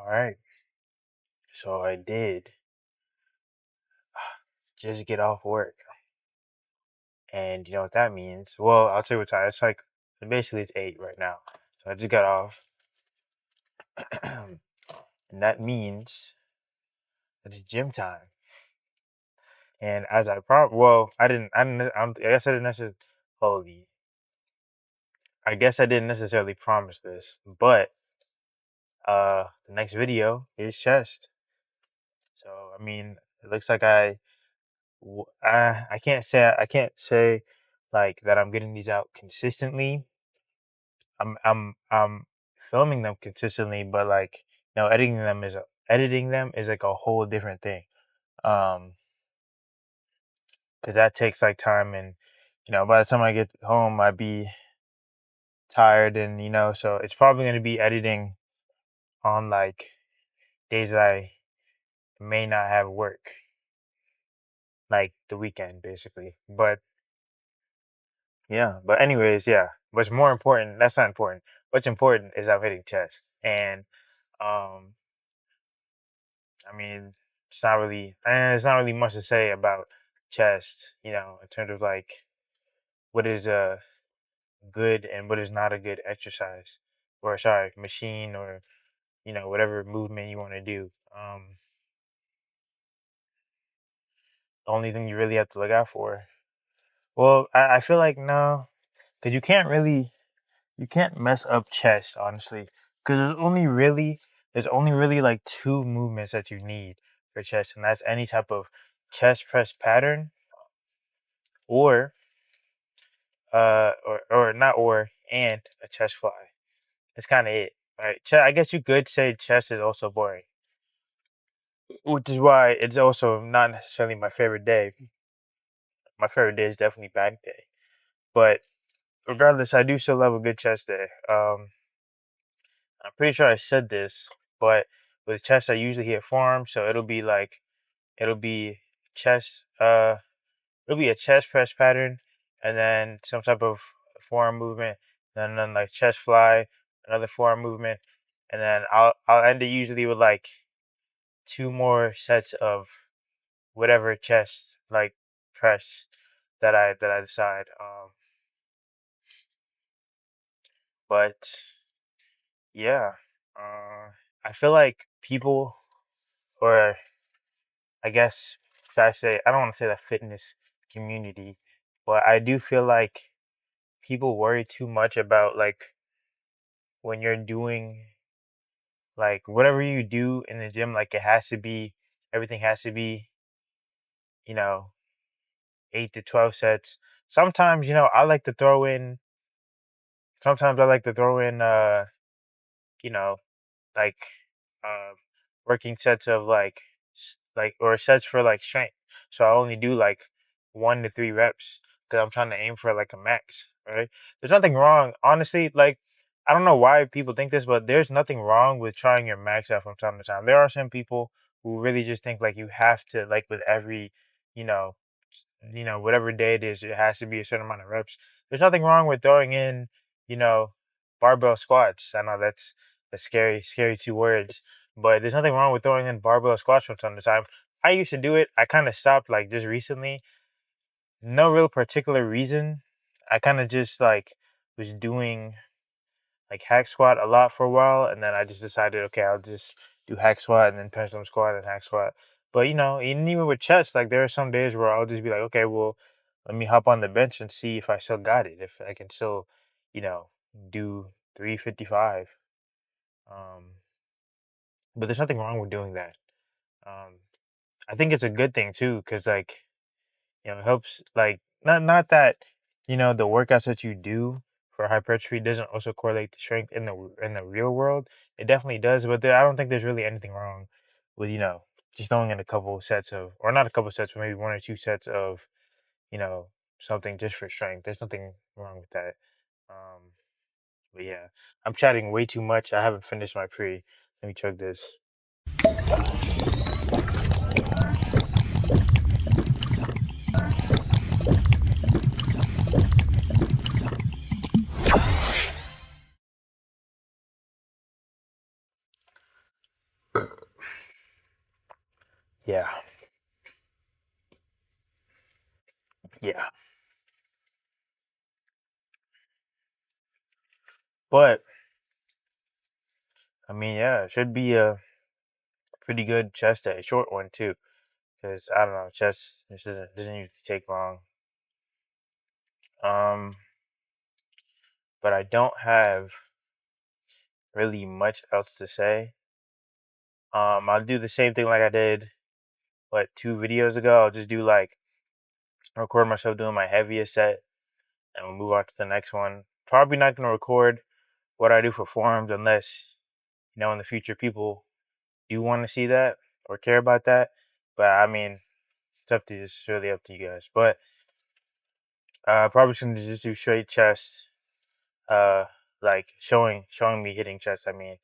All right. So I did just get off work. And you know what that means? Well, I'll tell you what time. It's like basically it's 8 right now. So I just got off. And that means that it's gym time. And as I guess I didn't necessarily, holy, I guess I didn't necessarily promise this, but the next video is chest. So, I mean, it looks like I can't say like that I'm getting these out consistently. I'm filming them consistently, but like editing them is like a whole different thing. Um, because that takes like time, and by the time I get home, I'd be tired, and so it's probably going to be editing on like days that I may not have work, like the weekend basically. But yeah, but anyways, yeah. What's more important? That's not important. What's important is I'm hitting chest, and um, I mean, it's not really much to say about chest, in terms of like what is a good and what is not a good exercise, or sorry, machine, or whatever movement you want to do. The only thing you really have to look out for. Well, I feel like no, because you can't mess up chest, honestly, because there's only really like two movements that you need for chest, and that's any type of chest press pattern, or or not, or and a chest fly. That's kind of it, right? I guess you could say chest is also boring, which is why it's also not necessarily my favorite day. My favorite day is definitely back day, but regardless, I do still love a good chest day. I'm pretty sure I said this, but with chest, I usually hit forearm, so it'll be chest, it'll be a chest press pattern, and then some type of forearm movement, and then like chest fly, another forearm movement, and then I'll end it usually with like two more sets of whatever chest like press that I decide. But yeah, uh, I feel like people, or I guess should I say, I don't want to say the fitness community, but I do feel like people worry too much about like when you're doing like whatever you do in the gym, like everything has to be, you know, 8 to 12 sets. Sometimes, I like to throw in you know, like uh, working sets of like or sets for like strength. So I only do like 1 to 3 reps because I'm trying to aim for like a max, right? There's nothing wrong, honestly. Like I don't know why people think this, but there's nothing wrong with trying your max out from time to time. There are some people who really just think like you have to like with every, you know, whatever day it is, it has to be a certain amount of reps. There's nothing wrong with throwing in, you know, barbell squats. I know that's a scary, scary two words, but there's nothing wrong with throwing in barbell squats from time to time. I used to do it. I kind of stopped like just recently. No real particular reason. I kind of just like was doing like hack squat a lot for a while, and then I just decided, okay, I'll just do hack squat and then pendulum squat and hack squat. But and even with chest, like there are some days where I'll just be like, okay, well, let me hop on the bench and see if I still got it, if I can still, you know, do 355. Um, but there's nothing wrong with doing that. Um, I think it's a good thing too, because like it helps like not that the workouts that you do for hypertrophy doesn't also correlate to strength in the real world. It definitely does, but I don't think there's really anything wrong with just throwing in a couple sets of, or not a couple sets, but maybe 1 or 2 sets of you know something just for strength. There's nothing wrong with that. Um, but yeah, I'm chatting way too much. I haven't finished my pre. Let me chug this. Yeah. Yeah. But I mean, yeah, it should be a pretty good chest day, short one too. Because I don't know, chess this doesn't usually take long. Um, but I don't have really much else to say. I'll do the same thing like I did 2 videos ago. I'll just do like record myself doing my heaviest set, and we'll move on to the next one. Probably not gonna record what I do for forums unless in the future people do want to see that or care about that. But I mean, it's really up to you guys. But probably shouldn't just do straight chest, uh, like showing me hitting chest. I mean,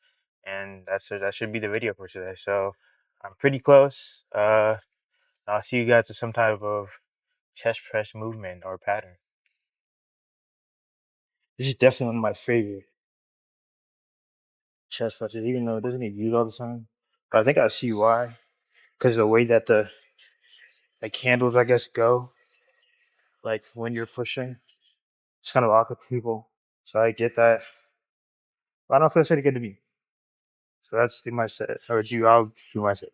and that should be the video for today. So I'm pretty close. I'll see you guys with some type of chest press movement or pattern. This is definitely one of my favorite chest presses, even though it doesn't get used all the time. But I think I see why, because the way that the candles, I guess, go, like when you're pushing, it's kind of awkward for people. So I get that. But I don't feel it's really good to me. So that's my set. Or I'll do my set.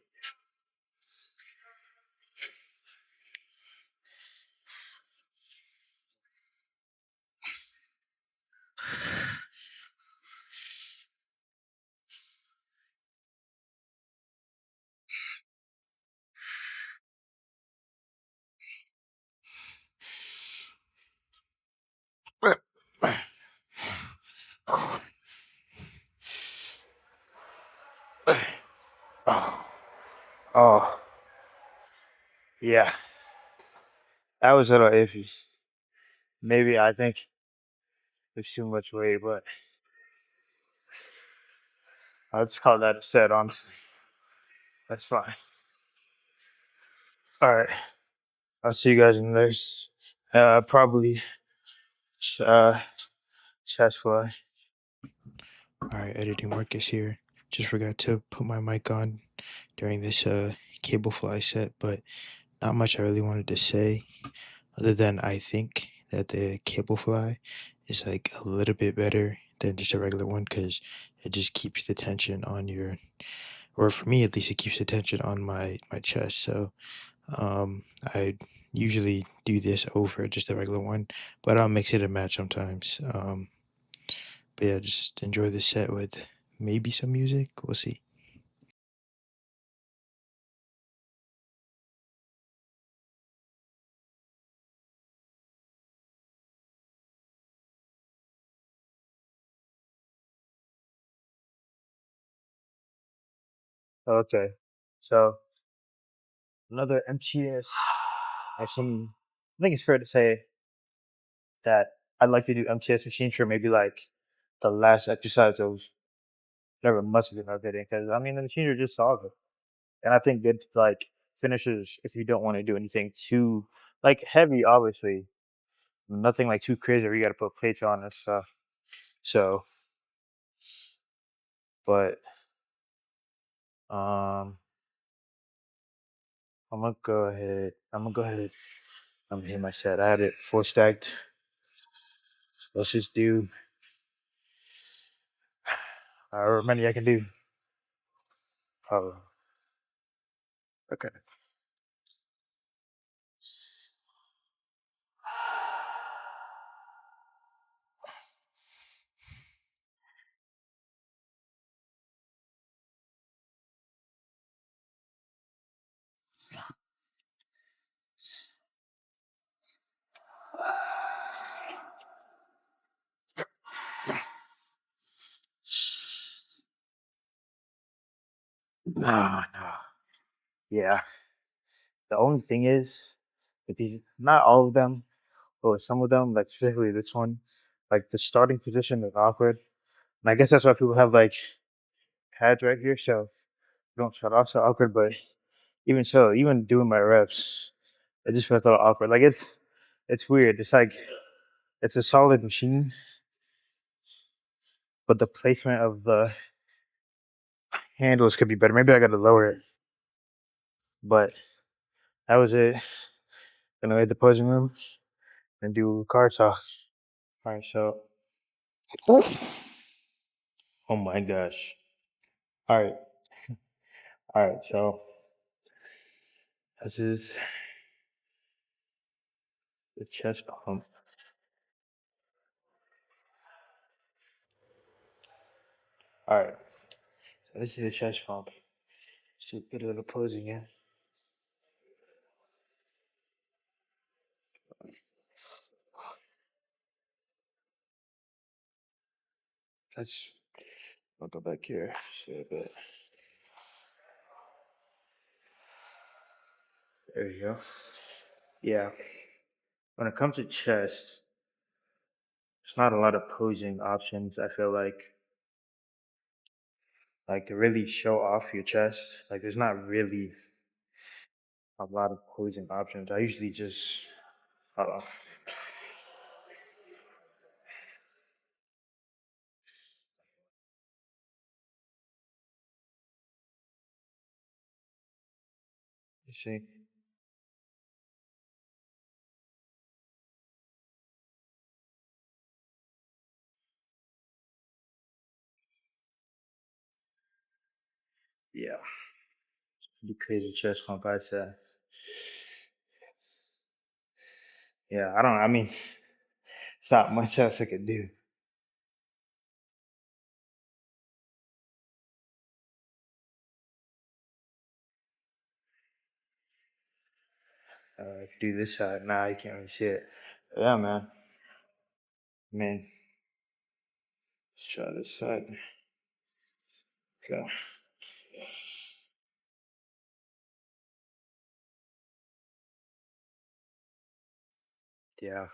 Oh, oh, yeah. That was a little iffy. Maybe I think there's too much weight, but I'll just call that a set, honestly. That's fine. All right. I'll see you guys in the next, probably, uh, chest fly. Alright, editing Marcus here. Just forgot to put my mic on during this cable fly set, but not much I really wanted to say other than I think that the cable fly is like a little bit better than just a regular one because it just keeps the tension on your, or for me at least, it keeps the tension on my chest. So I usually do this over just the regular one, but I'll mix it and match sometimes. But yeah, just enjoy the set with maybe some music. We'll see. Okay. So another MTS. I think it's fair to say that I'd like to do MTS machine for maybe like the last exercise of whatever muscle I'm getting. Because I mean, the machines are just solid. And I think good like finishers if you don't want to do anything too like heavy, obviously. Nothing like too crazy where you got to put plates on and stuff. So, but um, I'm gonna go ahead. I'm gonna hit my set. I had it full stacked. Let's just do however many I can do. Oh, okay. No, no. Yeah. The only thing is with these, not all of them, but with some of them, like specifically this one, like the starting position is awkward. And I guess that's why people have like pads right here, so you don't start off so awkward. But even so, even doing my reps, it just feels a little awkward. Like it's weird. It's like it's a solid machine, but the placement of the handles could be better. Maybe I got to lower it. But that was it. Gonna hit the posing room and do car talk. All right, so oh my gosh. All right, all right. So this is the chest pump. All right, so this is the chest pump. Just a bit of the posing in. Let's. I'll go back here. See a bit. There you go. Yeah. When it comes to chest, there's not a lot of posing options. I feel like to really show off your chest. Like there's not really a lot of posing options. I usually just uh, you see. Yeah. It's a pretty crazy chest pump, I'd say. Yeah, I mean, it's not much else I could do. Do this side. Nah, you can't really see it. Yeah, man. Man, let's try this side. Okay. Yeah,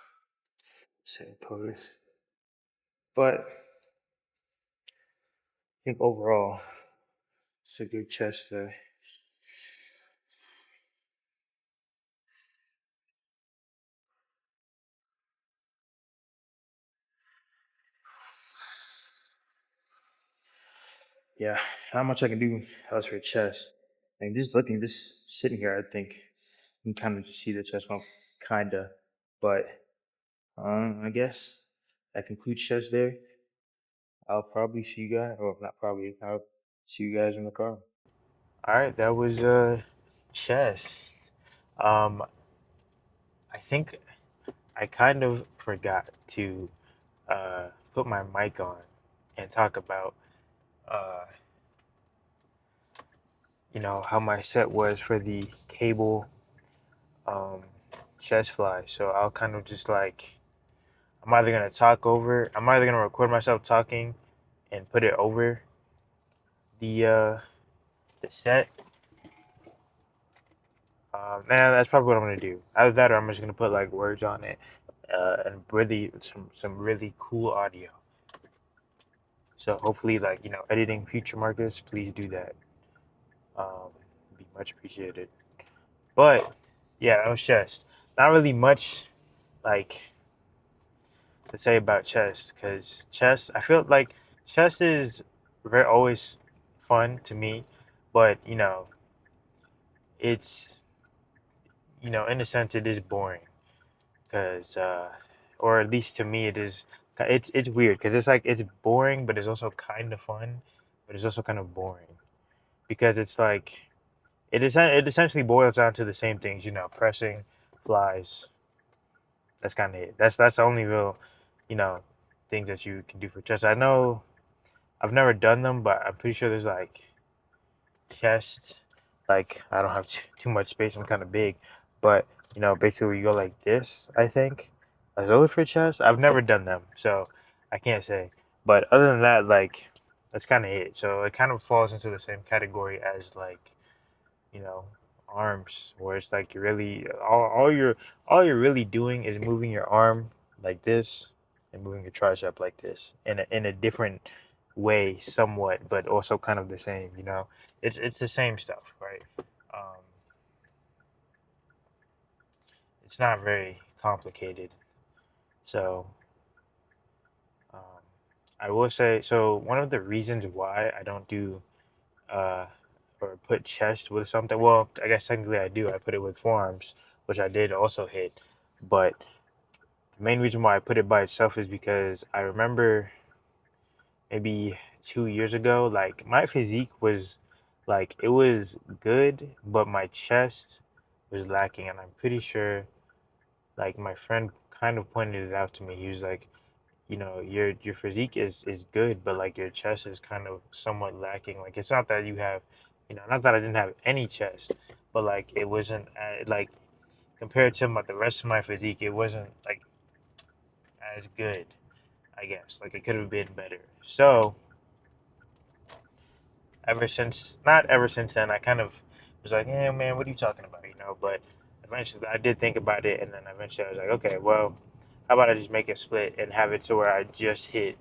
same pose. But I think overall, it's a good chest day. Yeah, not much I can do else for chest. And just looking, just sitting here, I think you can kind of just see the chest bump, kinda. But I guess that concludes chest day. I'll probably see you guys, or not probably. I'll see you guys in the car. All right, that was chess. Um, I think I kind of forgot to put my mic on and talk about uh, how my set was for the cable um, chest fly. So I'll kind of just like I'm either gonna record myself talking and put it over the uh, the set. Nah, that's probably what I'm gonna do. Either that, or I'm just gonna put like words on it, and really some really cool audio. So hopefully, like editing future markets, please do that. Be much appreciated. But yeah, that was chess. Not really much like to say about chess because chess. I feel like chess is very always fun to me, but it's in a sense it is boring because or at least to me it is. It's weird because it's like it's boring, but it's also kind of fun, but it's also kind of boring because it's like it essentially boils down to the same things, pressing flies. That's kind of it. That's the only real, you know, thing that you can do for chess. I know I've never done them, but I'm pretty sure there's like chest. Like I don't have too much space. I'm kind of big, but basically you go like this. I think are those for chess? I've never done them, so I can't say. But other than that, like that's kind of it. So it kind of falls into the same category as like you know arms where it's like you really all you're really doing is moving your arm like this and moving your tricep like this in a different way somewhat but also kind of the same it's the same stuff, right? um it's not very complicated. So um I will say, so one of the reasons why I don't do uh or put chest with something. Well, I guess technically I do. I put it with forearms, which I did also hit. But the main reason why I put it by itself is because I remember maybe 2 years ago, like my physique was like it was good, but my chest was lacking, and I'm pretty sure like my friend kind of pointed it out to me. He was like, your physique is good, but like your chest is kind of somewhat lacking. Like it's not that you have, not that I didn't have any chest, but like it wasn't like compared to the rest of my physique, it wasn't like as good. I guess like it could have been better. So not ever since then, I kind of was like, yeah, man, what are you talking about? But eventually I did think about it, and then eventually I was like, okay, well, how about I just make a split and have it to where I just hit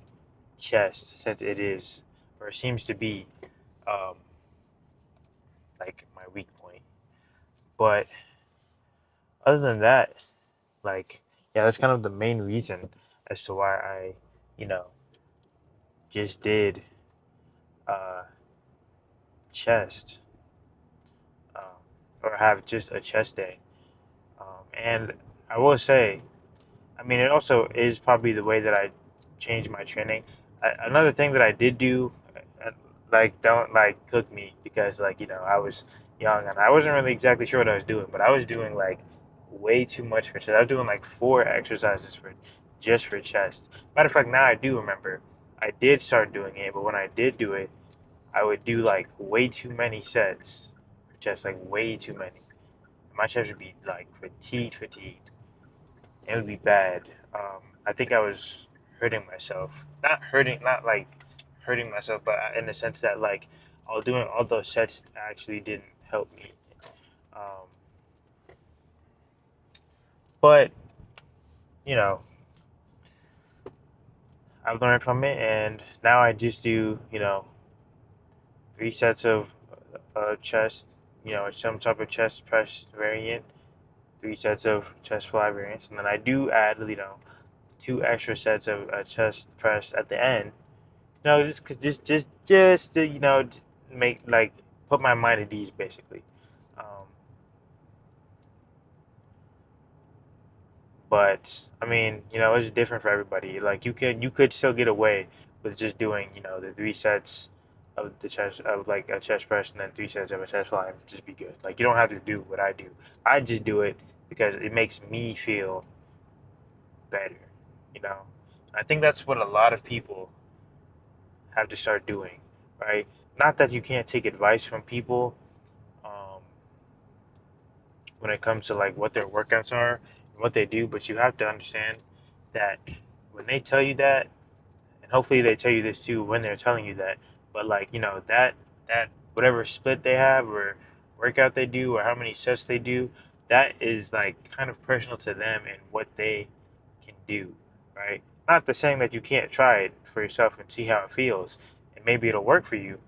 chest since it is, or it seems to be, um, like my weak point. But other than that, like, yeah, that's kind of the main reason as to why I, you know, just did uh, chest, um, or have just a chest day. And I will say, I mean, it also is probably the way that I changed my training. Another thing that I did do, uh, like, don't like cook me because, like, I was young and I wasn't really exactly sure what I was doing, but I was doing like way too much for chest. I was doing like 4 exercises for just for chest. Matter of fact, now I do remember I did start doing it, but when I did do it, I would do like way too many sets for chest, like way too many. My chest would be like fatigued. It would be bad. I think I was hurting myself. Not like hurting myself, but in the sense that like all doing all those sets actually didn't help me. Um, but you know, I've learned from it, and now I just do 3 sets of chest, some type of chest press variant, 3 sets of chest fly variants, and then I do add 2 extra sets of chest press at the end. No, just to make like put my mind at ease, basically. Um, but I mean, it's different for everybody. Like you could still get away with just doing the 3 sets of the chest of like a chest press and then 3 sets of a chest fly and just be good. Like you don't have to do what I do. I just do it because it makes me feel better. You know, I think that's what a lot of people have to start doing, right? Not that you can't take advice from people, um, when it comes to like what their workouts are and what they do, but you have to understand that when they tell you that, and hopefully they tell you this too when they're telling you that, but like that whatever split they have or workout they do or how many sets they do, that is like kind of personal to them and what they can do, right? Not the saying that you can't try it for yourself and see how it feels, and maybe it'll work for you,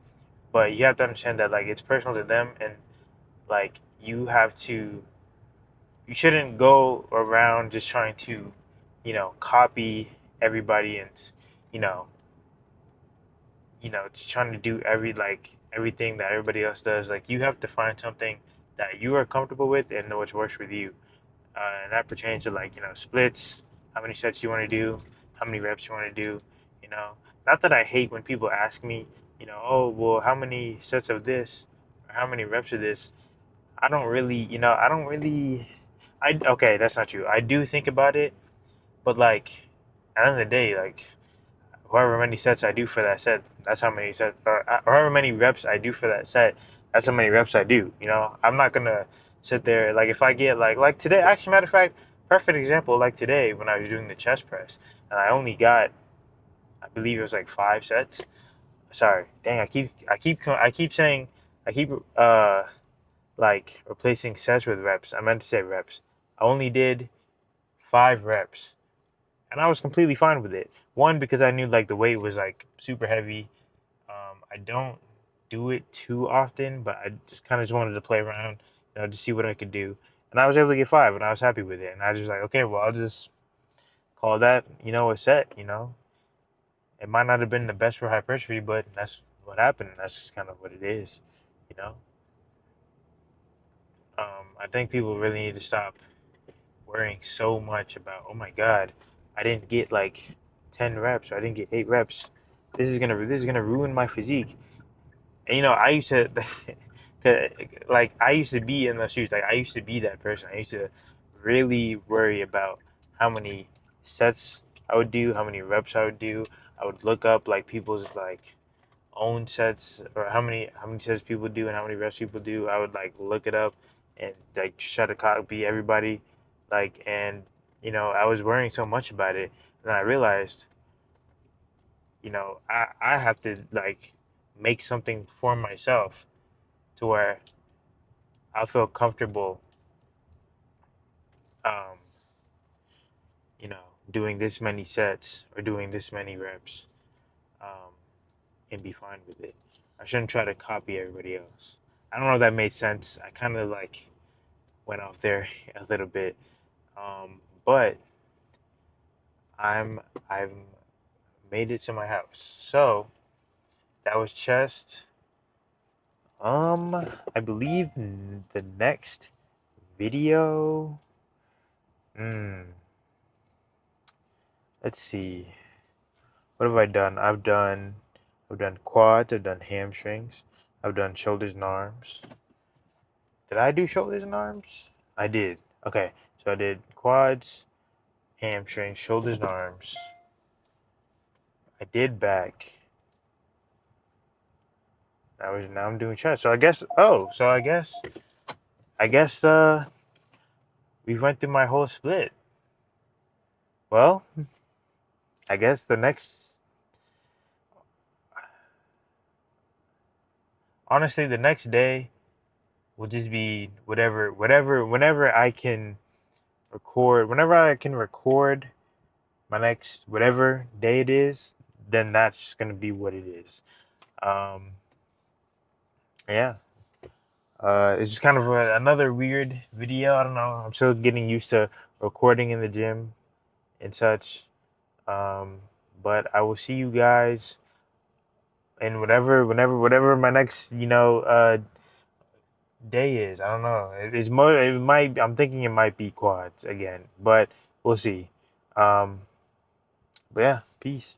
but you have to understand that like it's personal to them, and like you shouldn't go around just trying to, copy everybody and, you know, just trying to do everything that everybody else does. Like you have to find something that you are comfortable with and know what works with you. And that pertains to like, splits, how many sets you want to do, how many reps you want to do, you know. Not that I hate when people ask me, oh, well, how many sets of this or how many reps of this. I don't really, okay, that's not true. I do think about it, but like, at the end of the day, like, however many sets I do for that set, that's how many sets, or however many reps I do for that set, that's how many reps I do. I'm not gonna sit there, like, if I get, like today, actually, matter of fact, perfect example, like today when I was doing the chest press, and I only got, I believe it was like 5 sets. Sorry, dang, I keep saying, I keep, like replacing sets with reps. I meant to say reps. I only did 5 reps, and I was completely fine with it. One, because I knew like the weight was like super heavy. I don't do it too often, but I just kind of just wanted to play around, to see what I could do. And I was able to get 5, and I was happy with it. And I was just like, okay, well, I'll just call that, a set. It might not have been the best for hypertrophy, but that's what happened. That's just kind of what it is. You know, I think people really need to stop worrying so much about, oh my god, I didn't get like 10 reps, or I didn't get 8 reps. This is gonna ruin my physique. And I used to, like I used to be in those shoes. Like I used to be that person. I used to really worry about how many sets I would do, how many reps I would do. I would look up like people's like own sets, or how many sets people do and how many reps people do. I would like look it up and like try to copy everybody, like, and I was worrying so much about it. And then I realized, I have to like make something for myself to where I feel comfortable, um, you know, doing this many sets or doing this many reps, um, and be fine with it. I shouldn't try to copy everybody else. I don't know if that made sense. I kind of like went off there a little bit, but I've made it to my house. So that was chest. I believe the next video. Hmm. Let's see. What have I done? I've done quads. I've done hamstrings. I've done shoulders and arms. Did I do shoulders and arms? I did. Okay, so I did quads, hamstrings, shoulders and arms. I did back. Now I'm doing chest. So I guess. Oh, so I guess we went through my whole split. Well, I guess the next. Honestly, the next day will just be whenever I can record. Whenever I can record my next whatever day it is, then that's gonna be what it is. Um, yeah. It's just kind of another weird video. I don't know. I'm still getting used to recording in the gym and such. Um, but I will see you guys in whatever my next day is. I don't know. It's more. It might. I'm thinking it might be quads again, but we'll see. Um, but yeah, peace.